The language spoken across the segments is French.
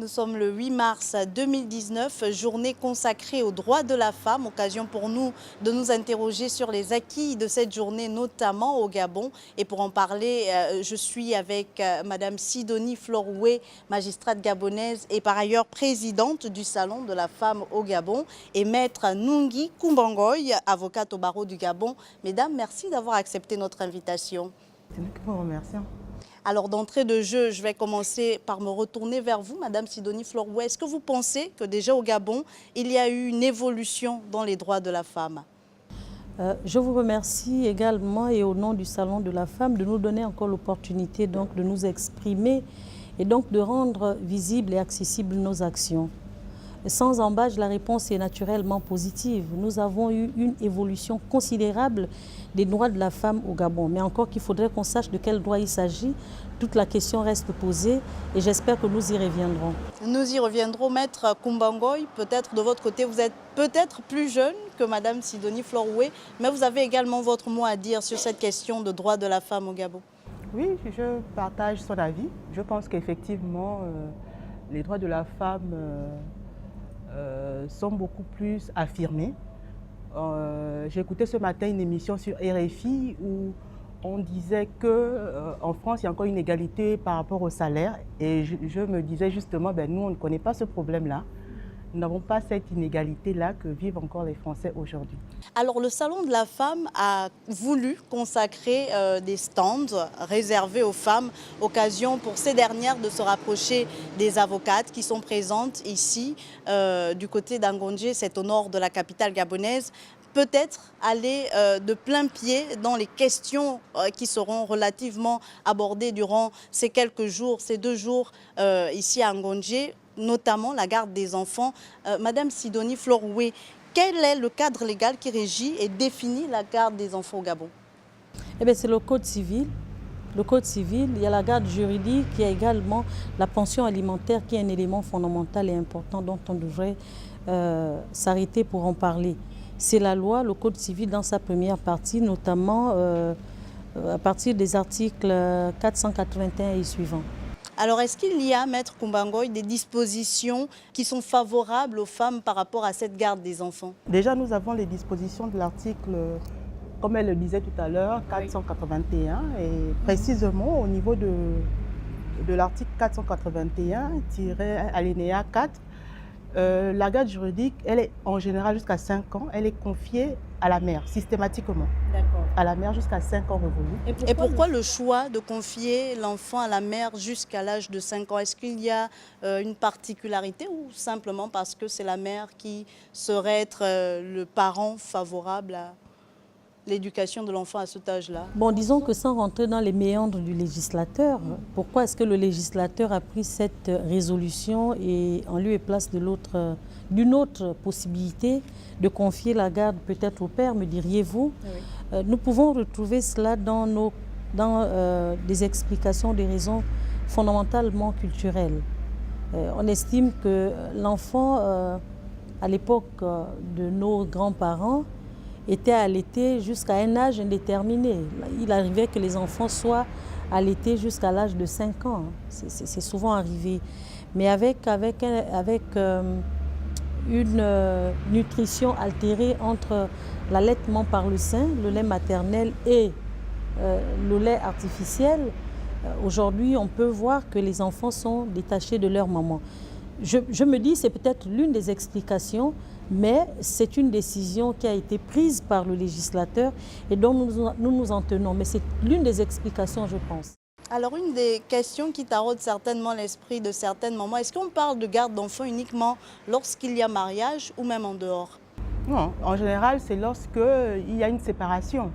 Nous sommes le 8 mars 2019, journée consacrée aux droits de la femme, occasion pour nous de nous interroger sur les acquis de cette journée, notamment au Gabon. Et pour en parler, je suis avec Madame Sidonie Floroué, magistrate gabonaise et par ailleurs présidente du Salon de la femme au Gabon, et Maître Nungi Kumbangoy, avocate au barreau du Gabon. Mesdames, merci d'avoir accepté notre invitation. C'est nous qui vous remercions. Alors d'entrée de jeu, je vais commencer par me retourner vers vous, Madame Sidonie Floroué. Est-ce que vous pensez que déjà au Gabon, il y a eu une évolution dans les droits de la femme? Je vous remercie également et au nom du Salon de la femme de nous donner encore l'opportunité donc de nous exprimer et donc de rendre visibles et accessibles nos actions. Sans embâche, la réponse est naturellement positive. Nous avons eu une évolution considérable des droits de la femme au Gabon. Mais encore qu'il faudrait qu'on sache de quel droit il s'agit. Toute la question reste posée et j'espère que nous y reviendrons. Nous y reviendrons. Maître Kumbangoy, peut-être de votre côté, vous êtes peut-être plus jeune que Madame Sidonie Floroué, mais vous avez également votre mot à dire sur cette question de droits de la femme au Gabon. Oui, je partage son avis. Je pense qu'effectivement, les droits de la femme sont beaucoup plus affirmés. J'ai écouté ce matin une émission sur RFI où on disait qu'en France, il y a encore une égalité par rapport au salaire. Et je me disais justement, nous, on ne connaît pas ce problème-là. Nous n'avons pas cette inégalité-là que vivent encore les Français aujourd'hui. Alors, le Salon de la femme a voulu consacrer des stands réservés aux femmes, occasion pour ces dernières de se rapprocher des avocates qui sont présentes ici, du côté d'Angondje, c'est au nord de la capitale gabonaise. Peut-être aller de plein pied dans les questions qui seront relativement abordées durant ces quelques jours, ces 2 jours ici à Angondje, notamment la garde des enfants. Madame Sidonie Floroué, quel est le cadre légal qui régit et définit la garde des enfants au Gabon? Eh bien, c'est le Code civil. Le Code civil, il y a la garde juridique, il y a également la pension alimentaire qui est un élément fondamental et important dont on devrait s'arrêter pour en parler. C'est la loi, le Code civil dans sa première partie, notamment à partir des articles 481 et suivants. Alors, est-ce qu'il y a, Maître Kumbangoy, des dispositions qui sont favorables aux femmes par rapport à cette garde des enfants? Déjà, nous avons les dispositions de l'article, comme elle le disait tout à l'heure, 481. Et précisément, au niveau de l'article 481-alinéa 4, la garde juridique, elle est en général jusqu'à 5 ans, elle est confiée à la mère, systématiquement. D'accord. À la mère jusqu'à 5 ans révolus. Et pourquoi le choix de confier l'enfant à la mère jusqu'à l'âge de 5 ans? Est-ce qu'il y a une particularité ou simplement parce que c'est la mère qui serait être le parent favorable à l'éducation de l'enfant à cet âge-là? Bon, disons que sans rentrer dans les méandres du législateur, pourquoi est-ce que le législateur a pris cette résolution et en lieu et place d'une autre possibilité de confier la garde peut-être au père, me diriez-vous? Oui. Nous pouvons retrouver cela dans des explications, des raisons fondamentalement culturelles. On estime que l'enfant, à l'époque de nos grands-parents, était allaité jusqu'à un âge indéterminé. Il arrivait que les enfants soient allaités jusqu'à l'âge de 5 ans. C'est souvent arrivé. Mais avec une nutrition altérée entre l'allaitement par le sein, le lait maternel et le lait artificiel, aujourd'hui on peut voir que les enfants sont détachés de leur maman. Je me dis que c'est peut-être l'une des explications, mais c'est une décision qui a été prise par le législateur et dont nous nous en tenons. Mais c'est l'une des explications, je pense. Alors, une des questions qui taraude certainement l'esprit de certaines mamans, est-ce qu'on parle de garde d'enfants uniquement lorsqu'il y a mariage ou même en dehors? Non, en général, c'est lorsqu'il y a une séparation.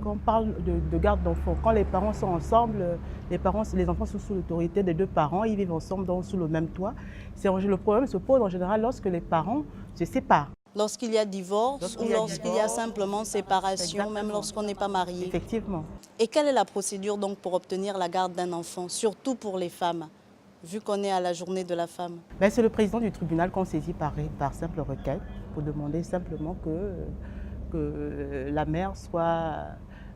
Quand on parle de garde d'enfants, quand les parents sont ensemble, les enfants sont sous l'autorité des 2 parents, ils vivent ensemble sous le même toit. Le problème se pose en général lorsque les parents se séparent. Lorsqu'il y a divorce ou lorsqu'il y a simplement séparation, exactement. Même lorsqu'on n'est pas marié. Effectivement. Et quelle est la procédure donc pour obtenir la garde d'un enfant, surtout pour les femmes? vu qu'on est à la journée de la femme? Ben, c'est le président du tribunal qu'on saisit par simple requête pour demander simplement que la mère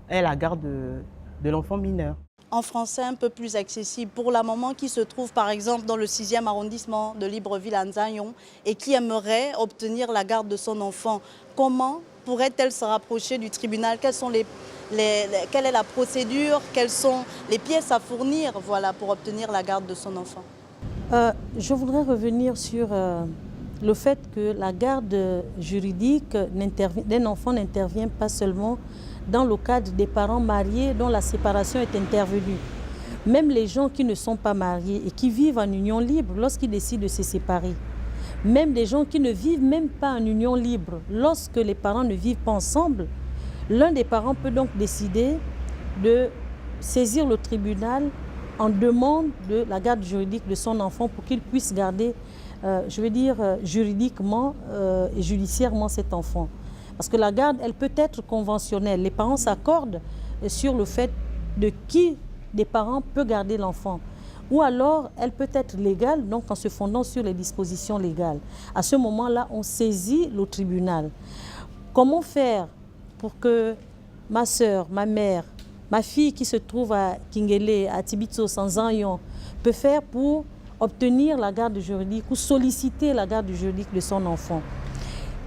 ait la garde de l'enfant mineur. En français un peu plus accessible pour la maman qui se trouve par exemple dans le 6e arrondissement de Libreville à Nzayon et qui aimerait obtenir la garde de son enfant. Comment pourrait-elle se rapprocher du tribunal? Quelles est la procédure? Quelles sont les pièces à fournir, voilà, pour obtenir la garde de son enfant? Je voudrais revenir sur le fait que la garde juridique d'un enfant n'intervient pas seulement dans le cadre des parents mariés dont la séparation est intervenue. Même les gens qui ne sont pas mariés et qui vivent en union libre lorsqu'ils décident de se séparer. Même des gens qui ne vivent même pas en union libre, lorsque les parents ne vivent pas ensemble, l'un des parents peut donc décider de saisir le tribunal en demande de la garde juridique de son enfant pour qu'il puisse garder, juridiquement et judiciairement cet enfant. Parce que la garde, elle peut être conventionnelle. Les parents s'accordent sur le fait de qui des parents peut garder l'enfant. Ou alors, elle peut être légale, donc en se fondant sur les dispositions légales. À ce moment-là, on saisit le tribunal. Comment faire pour que ma soeur, ma mère, ma fille qui se trouve à Kingele, à Tibitso, Sanzanyon, peut faire pour obtenir la garde juridique ou solliciter la garde juridique de son enfant?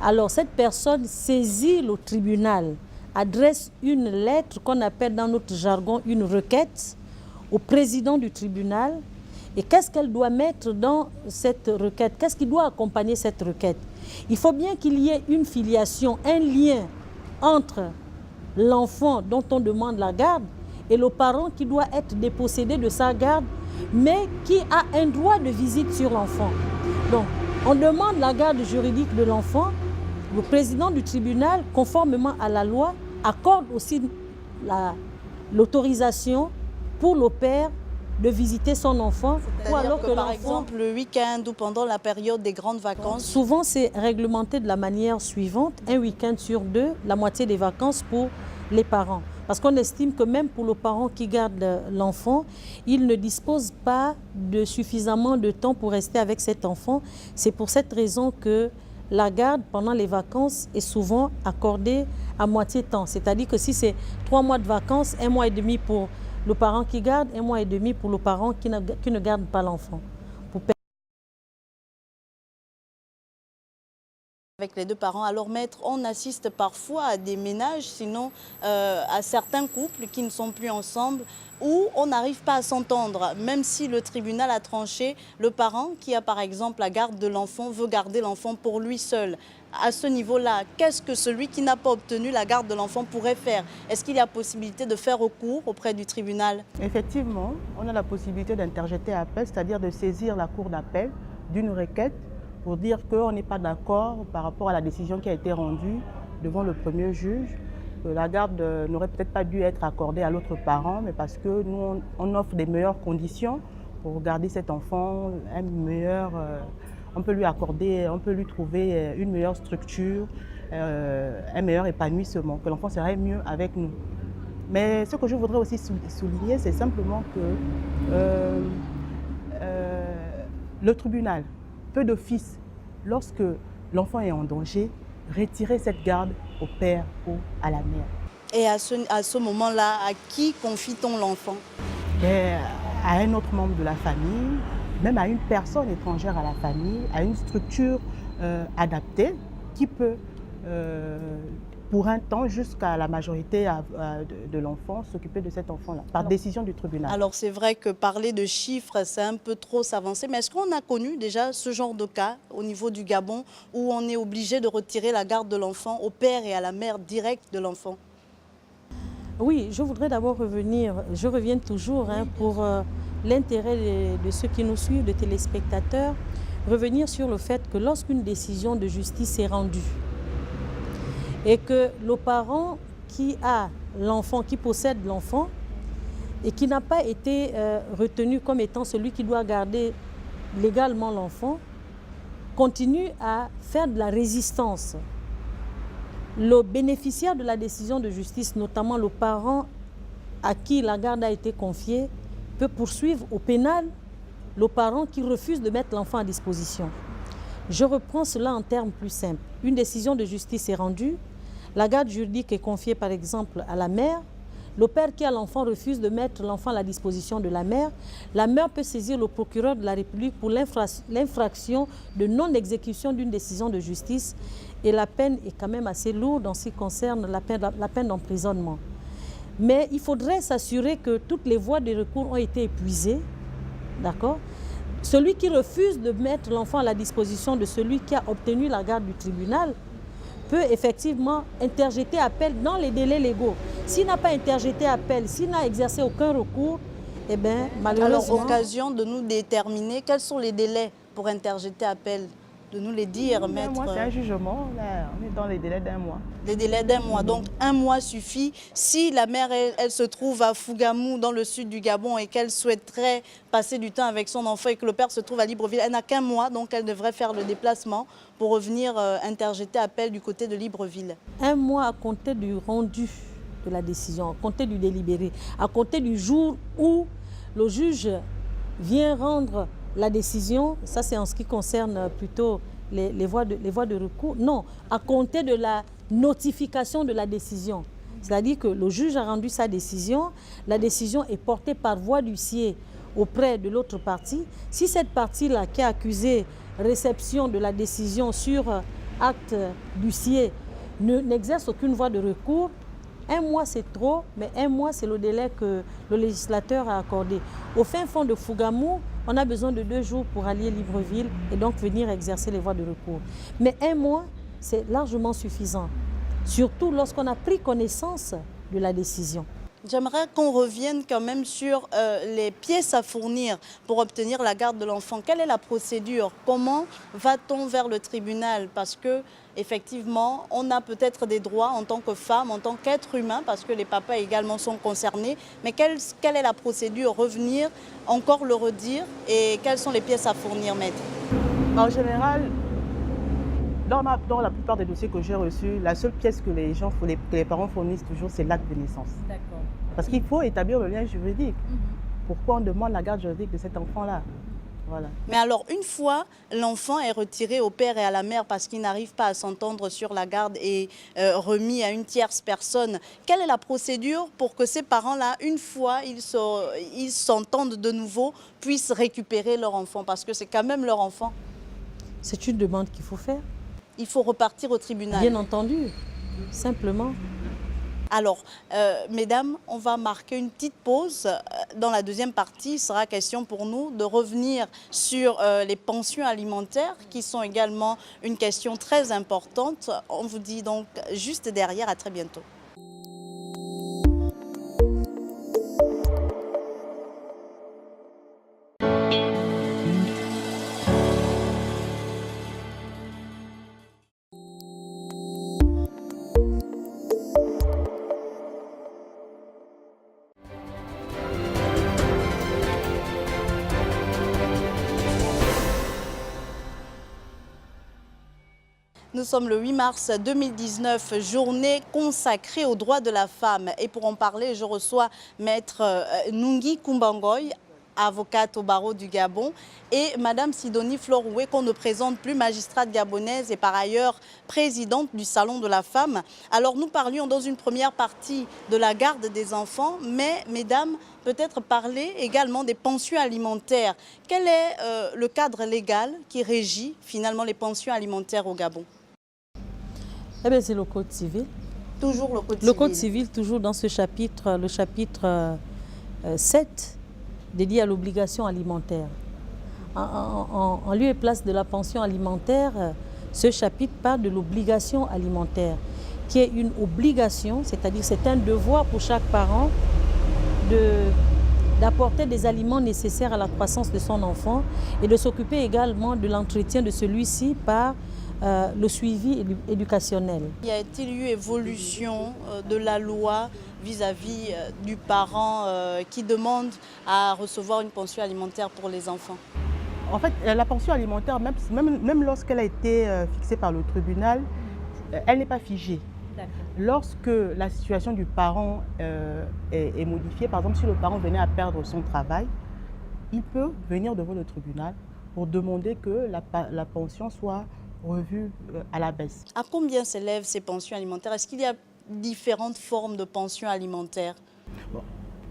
Alors, cette personne saisit le tribunal, adresse une lettre qu'on appelle dans notre jargon une requête au président du tribunal. Et qu'est-ce qu'elle doit mettre dans cette requête? Qu'est-ce qui doit accompagner cette requête? Il faut bien qu'il y ait une filiation, un lien entre l'enfant dont on demande la garde et le parent qui doit être dépossédé de sa garde, mais qui a un droit de visite sur l'enfant. Donc, on demande la garde juridique de l'enfant. Le président du tribunal, conformément à la loi, accorde aussi l'autorisation pour le père de visiter son enfant. Ou alors que par exemple le week-end ou pendant la période des grandes vacances. Souvent c'est réglementé de la manière suivante, un week-end sur 2, la moitié des vacances pour les parents. Parce qu'on estime que même pour le parent qui garde l'enfant, il ne dispose pas de suffisamment de temps pour rester avec cet enfant. C'est pour cette raison que la garde pendant les vacances est souvent accordée à moitié temps. C'est-à-dire que si c'est 3 mois de vacances, 1 mois et demi pour le parent qui garde, 1 mois et demi pour le parent qui ne garde pas l'enfant. Avec les deux parents. Alors maître, on assiste parfois à des ménages, sinon à certains couples qui ne sont plus ensemble, où on n'arrive pas à s'entendre. Même si le tribunal a tranché, le parent qui a par exemple la garde de l'enfant veut garder l'enfant pour lui seul. À ce niveau-là, qu'est-ce que celui qui n'a pas obtenu la garde de l'enfant pourrait faire? Est-ce qu'il y a possibilité de faire recours auprès du tribunal? Effectivement, on a la possibilité d'interjeter appel, c'est-à-dire de saisir la cour d'appel d'une requête pour dire qu'on n'est pas d'accord par rapport à la décision qui a été rendue devant le premier juge, que la garde n'aurait peut-être pas dû être accordée à l'autre parent, mais parce que nous, on offre des meilleures conditions pour garder cet enfant, on peut lui accorder, on peut lui trouver une meilleure structure, un meilleur épanouissement, que l'enfant serait mieux avec nous. Mais ce que je voudrais aussi souligner, c'est simplement que le tribunal peut d'office, lorsque l'enfant est en danger, retirer cette garde au père ou à la mère. Et à ce moment-là, à qui confie-t-on l'enfant? À un autre membre de la famille, même à une personne étrangère à la famille, à une structure adaptée qui peut, pour un temps, jusqu'à la majorité de l'enfant, s'occuper de cet enfant-là, par décision du tribunal. Alors c'est vrai que parler de chiffres, c'est un peu trop s'avancer, mais est-ce qu'on a connu déjà ce genre de cas au niveau du Gabon où on est obligé de retirer la garde de l'enfant au père et à la mère directe de l'enfant? Oui, je voudrais d'abord revenir, je reviens toujours pour l'intérêt de ceux qui nous suivent, des téléspectateurs, revenir sur le fait que lorsqu'une décision de justice est rendue et que le parent qui a l'enfant, qui possède l'enfant et qui n'a pas été retenu comme étant celui qui doit garder légalement l'enfant, continue à faire de la résistance. Le bénéficiaire de la décision de justice, notamment le parent à qui la garde a été confiée, peut poursuivre au pénal le parent qui refuse de mettre l'enfant à disposition. Je reprends cela en termes plus simples. Une décision de justice est rendue, la garde juridique est confiée par exemple à la mère, le père qui a l'enfant refuse de mettre l'enfant à la disposition de la mère peut saisir le procureur de la République pour l'infraction de non-exécution d'une décision de justice et la peine est quand même assez lourde en ce qui concerne la peine d'emprisonnement. Mais il faudrait s'assurer que toutes les voies de recours ont été épuisées, d'accord? Celui qui refuse de mettre l'enfant à la disposition de celui qui a obtenu la garde du tribunal peut effectivement interjeter appel dans les délais légaux. S'il n'a pas interjeté appel, s'il n'a exercé aucun recours, eh bien, malheureusement... Alors, occasion de nous déterminer quels sont les délais pour interjeter appel, de nous les dire, maître. Moi, c'est un jugement, là, on est dans les délais d'un mois. Les délais d'un mois, donc un mois suffit. Si la mère, elle se trouve à Fougamou, dans le sud du Gabon, et qu'elle souhaiterait passer du temps avec son enfant et que le père se trouve à Libreville, elle n'a qu'un mois, donc elle devrait faire le déplacement pour revenir interjeter appel du côté de Libreville. Un mois à compter du rendu de la décision, à compter du délibéré, à compter du jour où le juge vient rendre la décision, ça c'est en ce qui concerne plutôt les voies de recours. Non, à compter de la notification de la décision. C'est-à-dire que le juge a rendu sa décision, la décision est portée par voie d'huissier auprès de l'autre partie. Si cette partie-là qui a accusé réception de la décision sur acte d'huissier n'exerce aucune voie de recours, un mois c'est trop, mais un mois c'est le délai que le législateur a accordé. Au fin fond de Fougamou, on a besoin de 2 jours pour allier Libreville et donc venir exercer les voies de recours. Mais un mois, c'est largement suffisant, surtout lorsqu'on a pris connaissance de la décision. J'aimerais qu'on revienne quand même sur les pièces à fournir pour obtenir la garde de l'enfant. Quelle est la procédure? Comment va-t-on vers le tribunal? Parce que effectivement, on a peut-être des droits en tant que femme, en tant qu'être humain, parce que les papas également sont concernés. Mais quelle est la procédure? Revenir, encore le redire, et quelles sont les pièces à fournir, maître? En général, dans la plupart des dossiers que j'ai reçus, la seule pièce que les parents fournissent toujours, c'est l'acte de naissance. D'accord. Parce qu'il faut établir le lien juridique. Pourquoi on demande la garde juridique de cet enfant-là? Voilà. Mais alors, une fois l'enfant est retiré au père et à la mère parce qu'il n'arrive pas à s'entendre sur la garde et remis à une tierce personne, quelle est la procédure pour que ces parents-là, une fois ils s'entendent de nouveau, puissent récupérer leur enfant? Parce que c'est quand même leur enfant. C'est une demande qu'il faut faire. Il faut repartir au tribunal. Bien entendu, simplement. Alors, mesdames, on va marquer une petite pause. Dans la deuxième partie, il sera question pour nous de revenir sur les pensions alimentaires, qui sont également une question très importante. On vous dit donc juste derrière, à très bientôt. Nous sommes le 8 mars 2019, journée consacrée aux droits de la femme. Et pour en parler, je reçois Maître Nungi Kumbangoy, avocate au barreau du Gabon, et Madame Sidonie Floroué, qu'on ne présente plus, magistrate gabonaise et par ailleurs présidente du Salon de la femme. Alors nous parlions dans une première partie de la garde des enfants, mais mesdames, peut-être parler également des pensions alimentaires. Quel est le cadre légal qui régit finalement les pensions alimentaires au Gabon? Eh bien, c'est le Code civil. Toujours le Code civil. Le Code civil, toujours dans ce chapitre, le chapitre 7, dédié à l'obligation alimentaire. En lieu et place de la pension alimentaire, ce chapitre parle de l'obligation alimentaire, qui est une obligation, c'est-à-dire c'est un devoir pour chaque parent d'apporter des aliments nécessaires à la croissance de son enfant et de s'occuper également de l'entretien de celui-ci par le suivi éducationnel. Y a-t-il eu évolution de la loi vis-à-vis du parent qui demande à recevoir une pension alimentaire pour les enfants? En fait, la pension alimentaire, même lorsqu'elle a été fixée par le tribunal, elle n'est pas figée. Lorsque la situation du parent est modifiée, par exemple si le parent venait à perdre son travail, il peut venir devant le tribunal pour demander que la pension soit revue à la baisse. À combien s'élèvent ces pensions alimentaires? Est-ce qu'il y a différentes formes de pensions alimentaires? Bon,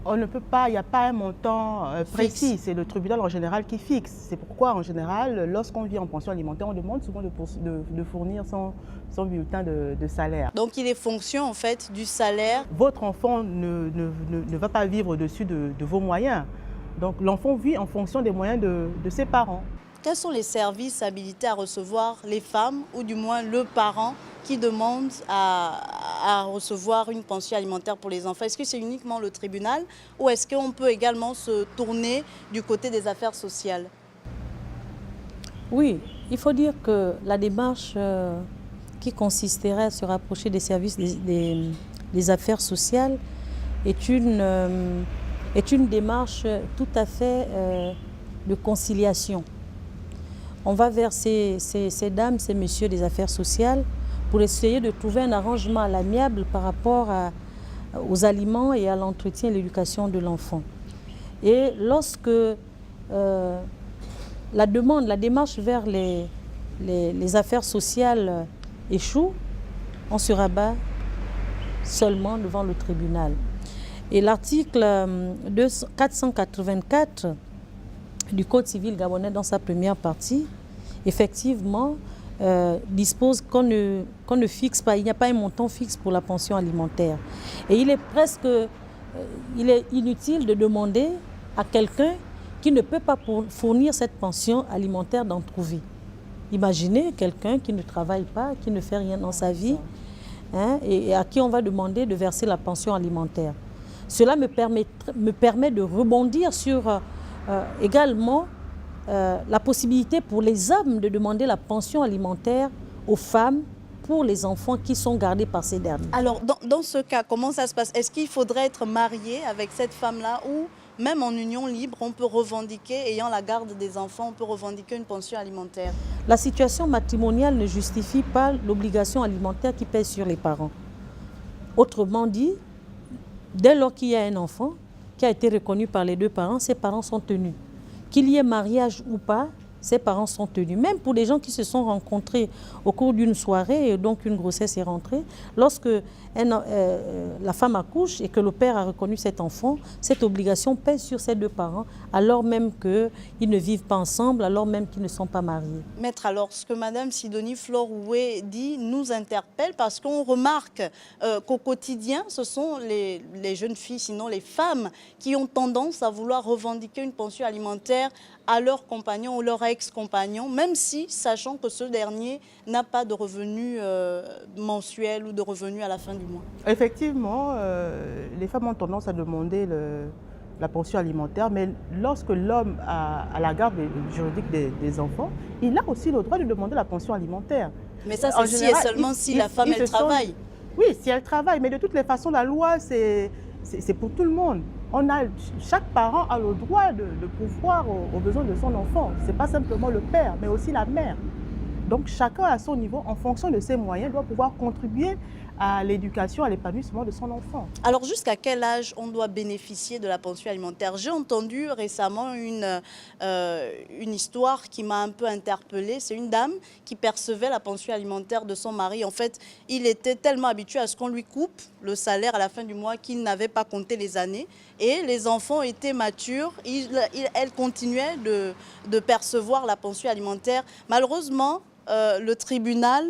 on ne peut pas, il n'y a pas un montant précis, c'est le tribunal en général qui fixe. C'est pourquoi en général, lorsqu'on vit en pension alimentaire, on demande souvent de fournir son bulletin de salaire. Donc il est fonction en fait du salaire. Votre enfant ne va pas vivre au-dessus de vos moyens. Donc l'enfant vit en fonction des moyens de ses parents. Quels sont les services habilités à recevoir les femmes, ou du moins le parent qui demande à recevoir une pension alimentaire pour les enfants? Est-ce que c'est uniquement le tribunal ou est-ce qu'on peut également se tourner du côté des affaires sociales? Oui, il faut dire que la démarche qui consisterait à se rapprocher des services des affaires sociales est une démarche tout à fait de conciliation. On va vers ces dames, ces messieurs des affaires sociales pour essayer de trouver un arrangement à l'amiable par rapport aux aliments et à l'entretien et l'éducation de l'enfant. Et lorsque la démarche vers les affaires sociales échoue, on se rabat seulement devant le tribunal. Et l'article 484 du Code civil gabonais, dans sa première partie, effectivement, dispose qu'on ne fixe pas, il n'y a pas un montant fixe pour la pension alimentaire. Et il est inutile de demander à quelqu'un qui ne peut pas fournir cette pension alimentaire d'en trouver. Imaginez quelqu'un qui ne travaille pas, qui ne fait rien dans sa vie, hein, et à qui on va demander de verser la pension alimentaire. Cela me permet de rebondir sur également la possibilité pour les hommes de demander la pension alimentaire aux femmes pour les enfants qui sont gardés par ces derniers. Alors, dans ce cas, comment ça se passe? Est-ce qu'il faudrait être marié avec cette femme-là, ou même en union libre, on peut revendiquer, ayant la garde des enfants, on peut revendiquer une pension alimentaire? La situation matrimoniale ne justifie pas l'obligation alimentaire qui pèse sur les parents. Autrement dit, dès lors qu'il y a un enfant qui a été reconnu par les deux parents, ses parents sont tenus. Qu'il y ait mariage ou pas, ses parents sont tenus. Même pour des gens qui se sont rencontrés au cours d'une soirée et donc une grossesse est rentrée, lorsque la femme accouche et que le père a reconnu cet enfant, cette obligation pèse sur ces deux parents, alors même qu'ils ne vivent pas ensemble, alors même qu'ils ne sont pas mariés. Maître, alors ce que Mme Sidonie Flor-Oué dit nous interpelle, parce qu'on remarque qu'au quotidien, ce sont les jeunes filles, sinon les femmes, qui ont tendance à vouloir revendiquer une pension alimentaire à leur compagnon ou leur ex-compagnon, même si, sachant que ce dernier n'a pas de revenus mensuels ou de revenus à la fin du mois. Effectivement, les femmes ont tendance à demander la pension alimentaire, mais lorsque l'homme a la garde juridique des enfants, il a aussi le droit de demander la pension alimentaire. Mais ça, c'est si et seulement si la femme, elle travaille. Oui, si elle travaille, mais de toutes les façons, la loi, c'est pour tout le monde. Chaque parent a le droit de pourvoir aux besoins de son enfant. Ce n'est pas simplement le père, mais aussi la mère. Donc chacun à son niveau, en fonction de ses moyens, doit pouvoir contribuer à l'éducation, à l'épanouissement de son enfant. Alors jusqu'à quel âge on doit bénéficier de la pension alimentaire? J'ai entendu récemment une histoire qui m'a un peu interpellée. C'est une dame qui percevait la pension alimentaire de son mari. En fait, il était tellement habitué à ce qu'on lui coupe le salaire à la fin du mois qu'il n'avait pas compté les années. Et les enfants étaient matures, elle continuait de percevoir la pension alimentaire. Malheureusement, le tribunal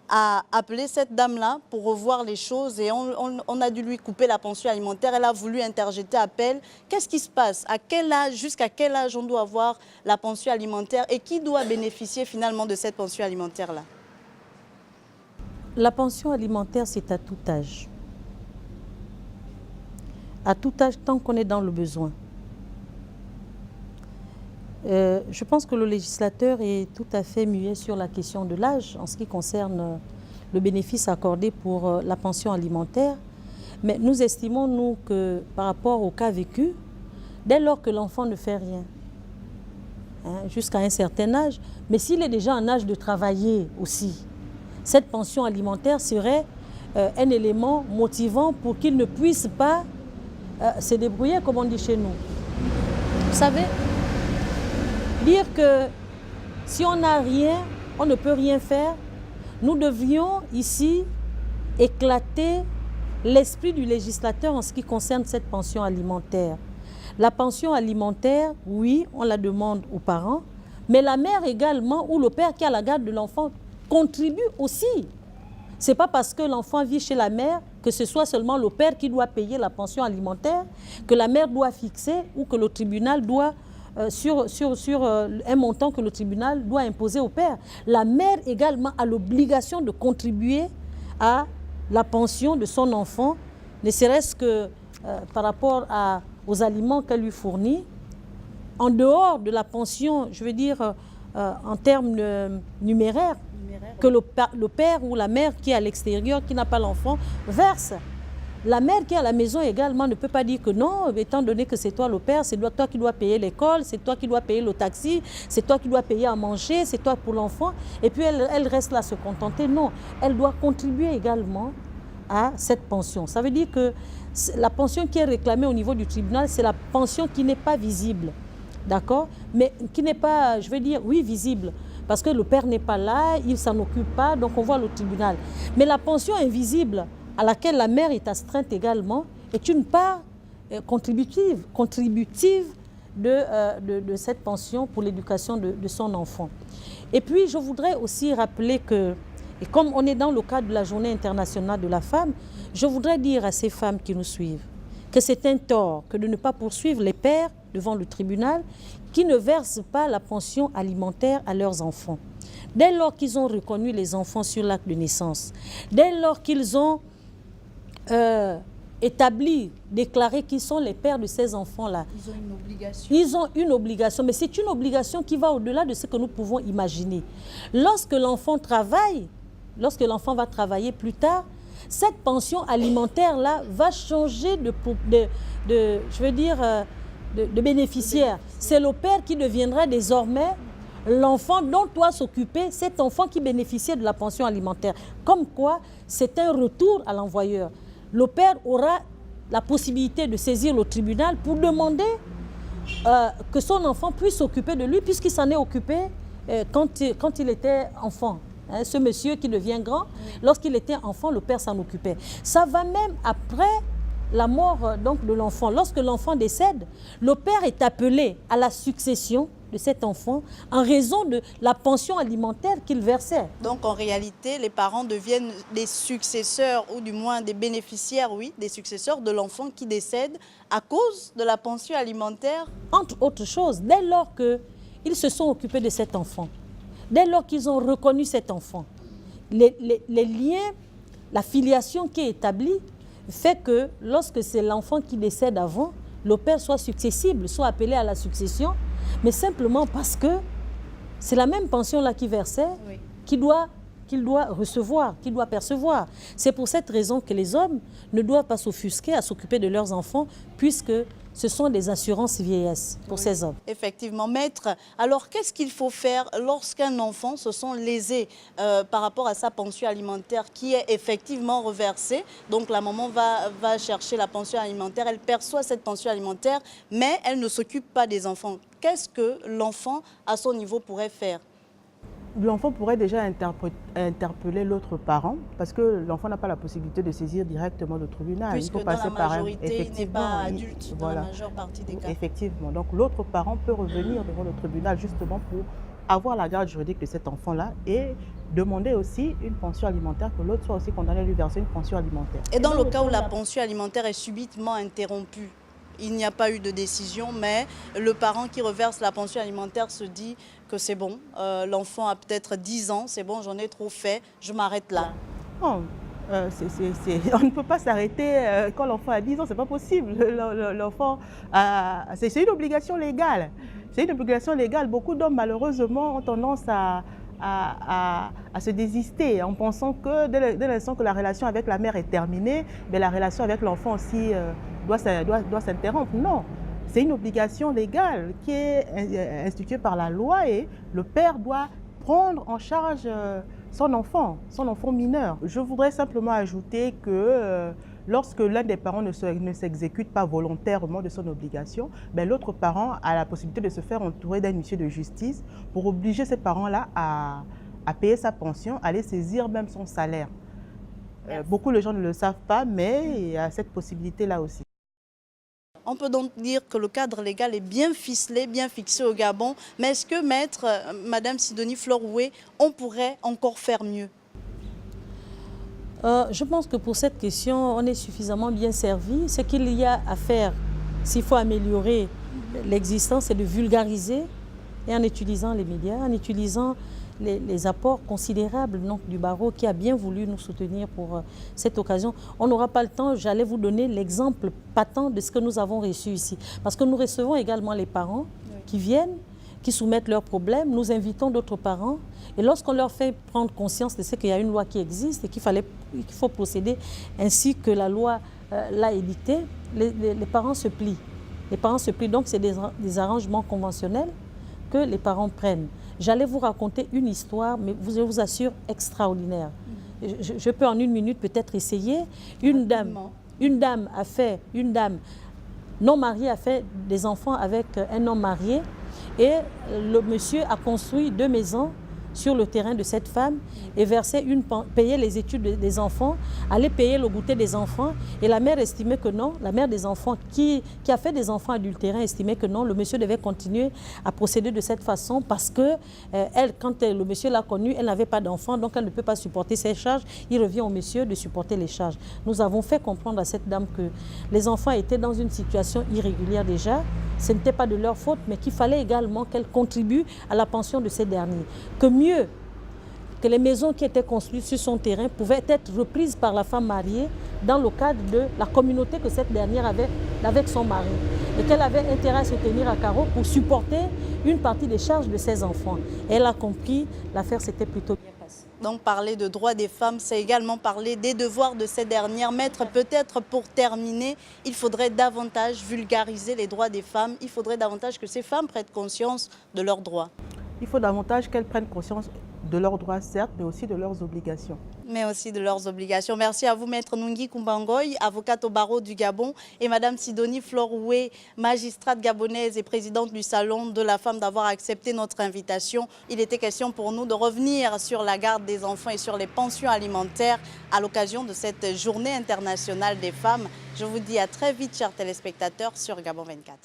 a appelé cette dame-là pour revoir les choses et on a dû lui couper la pension alimentaire. Elle a voulu interjeter appel. Qu'est-ce qui se passe? À quel âge, jusqu'à quel âge on doit avoir la pension alimentaire et qui doit bénéficier finalement de cette pension alimentaire-là? La pension alimentaire, c'est à tout âge. À tout âge, tant qu'on est dans le besoin. Je pense que le législateur est tout à fait muet sur la question de l'âge en ce qui concerne le bénéfice accordé pour la pension alimentaire. Mais nous estimons, nous, que par rapport au cas vécu, dès lors que l'enfant ne fait rien, hein, jusqu'à un certain âge, mais s'il est déjà en âge de travailler aussi, cette pension alimentaire serait un élément motivant pour qu'il ne puisse pas se débrouiller, comme on dit chez nous. Vous savez, Dire que si on n'a rien, on ne peut rien faire. Nous devions ici éclater l'esprit du législateur en ce qui concerne cette pension alimentaire. La pension alimentaire, oui, on la demande aux parents, mais la mère également ou le père qui a la garde de l'enfant contribue aussi. Ce n'est pas parce que l'enfant vit chez la mère que ce soit seulement le père qui doit payer la pension alimentaire, que la mère doit fixer ou que le tribunal doit, sur un montant que le tribunal doit imposer au père. La mère également a l'obligation de contribuer à la pension de son enfant, ne serait-ce que par rapport aux aliments qu'elle lui fournit. En dehors de la pension, je veux dire en termes numéraires, que le père ou la mère qui est à l'extérieur, qui n'a pas l'enfant, verse. La mère qui est à la maison également ne peut pas dire que non, étant donné que c'est toi le père, c'est toi qui dois payer l'école, c'est toi qui dois payer le taxi, c'est toi qui dois payer à manger, c'est toi pour l'enfant. Et puis elle reste là à se contenter. Non, elle doit contribuer également à cette pension. Ça veut dire que la pension qui est réclamée au niveau du tribunal, c'est la pension qui n'est pas visible. D'accord? Mais qui n'est pas, je veux dire, oui, visible. Parce que le père n'est pas là, il ne s'en occupe pas, donc on voit le tribunal. Mais la pension invisible, à laquelle la mère est astreinte également, est une part contributive de cette pension pour l'éducation de son enfant. Et puis, je voudrais aussi rappeler que, et comme on est dans le cadre de la Journée internationale de la femme, je voudrais dire à ces femmes qui nous suivent que c'est un tort que de ne pas poursuivre les pères devant le tribunal qui ne versent pas la pension alimentaire à leurs enfants. Dès lors qu'ils ont reconnu les enfants sur l'acte de naissance, dès lors qu'ils ont établi, déclaré qu'ils sont les pères de ces enfants-là. Ils ont une obligation. Ils ont une obligation, mais c'est une obligation qui va au-delà de ce que nous pouvons imaginer. Lorsque l'enfant travaille, lorsque l'enfant va travailler plus tard, cette pension alimentaire-là va changer de bénéficiaire. C'est le père qui deviendra désormais l'enfant dont doit s'occuper cet enfant qui bénéficiait de la pension alimentaire. Comme quoi, c'est un retour à l'envoyeur. Le père aura la possibilité de saisir le tribunal pour demander que son enfant puisse s'occuper de lui, puisqu'il s'en est occupé quand il était enfant. Hein, ce monsieur qui devient grand, lorsqu'il était enfant, le père s'en occupait. Ça va même après la mort donc, de l'enfant. Lorsque l'enfant décède, le père est appelé à la succession de cet enfant en raison de la pension alimentaire qu'il versait. Donc en réalité, les parents deviennent des successeurs ou du moins des bénéficiaires, oui, des successeurs de l'enfant qui décède à cause de la pension alimentaire. Entre autres choses, dès lors qu'ils se sont occupés de cet enfant, dès lors qu'ils ont reconnu cet enfant, les liens, la filiation qui est établie fait que lorsque c'est l'enfant qui décède avant, le père soit successible, soit appelé à la succession, mais simplement parce que c'est la même pension-là qu'il versait, oui, qu'il doit recevoir, qu'il doit percevoir. C'est pour cette raison que les hommes ne doivent pas s'offusquer à s'occuper de leurs enfants, puisque ce sont des assurances vieillesse pour ces hommes. Effectivement. Maître, alors qu'est-ce qu'il faut faire lorsqu'un enfant se sent lésé par rapport à sa pension alimentaire qui est effectivement reversée? Donc la maman va chercher la pension alimentaire, elle perçoit cette pension alimentaire, mais elle ne s'occupe pas des enfants. Qu'est-ce que l'enfant, à son niveau, pourrait faire? L'enfant pourrait déjà interpeller l'autre parent parce que l'enfant n'a pas la possibilité de saisir directement le tribunal. Puisque il faut passer par un... il n'est pas adulte dans la majeure partie des cas. Effectivement. Donc l'autre parent peut revenir devant le tribunal justement pour avoir la garde juridique de cet enfant-là et demander aussi une pension alimentaire, que l'autre soit aussi condamné à lui verser une pension alimentaire. Et dans le cas où la pension alimentaire est subitement interrompue, il n'y a pas eu de décision, mais le parent qui reverse la pension alimentaire se dit que c'est bon, l'enfant a peut-être 10 ans, c'est bon, j'en ai trop fait, je m'arrête là. Oh, on ne peut pas s'arrêter quand l'enfant a 10 ans, c'est pas possible. L'enfant, c'est une obligation légale. C'est une obligation légale. Beaucoup d'hommes, malheureusement, ont tendance à se désister en pensant que dès l'instant que la relation avec la mère est terminée, mais la relation avec l'enfant aussi doit s'interrompre. Non, c'est une obligation légale qui est instituée par la loi et le père doit prendre en charge son enfant mineur. Je voudrais simplement ajouter que Lorsque l'un des parents ne s'exécute pas volontairement de son obligation, ben, l'autre parent a la possibilité de se faire entourer d'un huissier de justice pour obliger ces parents-là à payer sa pension, à aller saisir même son salaire. Beaucoup de gens ne le savent pas, mais il y a cette possibilité-là aussi. On peut donc dire que le cadre légal est bien ficelé, bien fixé au Gabon. Mais est-ce que, maître, Madame Sidonie Fleur-Roué, on pourrait encore faire mieux? Je pense que pour cette question, on est suffisamment bien servi. Ce qu'il y a à faire, s'il faut améliorer l'existence, c'est de vulgariser et en utilisant les médias, en utilisant les apports considérables donc, du barreau qui a bien voulu nous soutenir pour cette occasion. On n'aura pas le temps, j'allais vous donner l'exemple patent de ce que nous avons reçu ici. Parce que nous recevons également les parents qui viennent, qui soumettent leurs problèmes. Nous invitons d'autres parents. Et lorsqu'on leur fait prendre conscience de ce qu'il y a une loi qui existe et qu'il faut procéder ainsi que la loi l'a édicté, les parents se plient. Les parents se plient. Donc, c'est des arrangements conventionnels que les parents prennent. J'allais vous raconter une histoire, mais je vous assure, extraordinaire. Je peux en une minute peut-être essayer. Une dame non mariée a fait des enfants avec un homme marié et le monsieur a construit 2 maisons sur le terrain de cette femme et payait les études des enfants, allait payer le goûter des enfants. Et la mère estimait que non, la mère des enfants qui a fait des enfants adultérins estimait que non, le monsieur devait continuer à procéder de cette façon parce que quand le monsieur l'a connue, elle n'avait pas d'enfant, donc elle ne peut pas supporter ses charges. Il revient au monsieur de supporter les charges. Nous avons fait comprendre à cette dame que les enfants étaient dans une situation irrégulière déjà. Ce n'était pas de leur faute, mais qu'il fallait également qu'elle contribue à la pension de ces derniers. Que mieux que les maisons qui étaient construites sur son terrain pouvaient être reprises par la femme mariée dans le cadre de la communauté que cette dernière avait avec son mari. Et qu'elle avait intérêt à se tenir à carreau pour supporter une partie des charges de ses enfants. Et elle a compris, l'affaire s'était plutôt bien passée. Donc parler de droits des femmes, c'est également parler des devoirs de ces dernières. Maître, peut-être pour terminer, il faudrait davantage vulgariser les droits des femmes. Il faudrait davantage que ces femmes prennent conscience de leurs droits. Il faut davantage qu'elles prennent conscience de leurs droits, certes, mais aussi de leurs obligations. Mais aussi de leurs obligations. Merci à vous, Maître Nungi Kumbangoy, avocate au barreau du Gabon, et Madame Sidonie Fleur-Roué, magistrate gabonaise et présidente du Salon de la femme, d'avoir accepté notre invitation. Il était question pour nous de revenir sur la garde des enfants et sur les pensions alimentaires à l'occasion de cette journée internationale des femmes. Je vous dis à très vite, chers téléspectateurs, sur Gabon 24.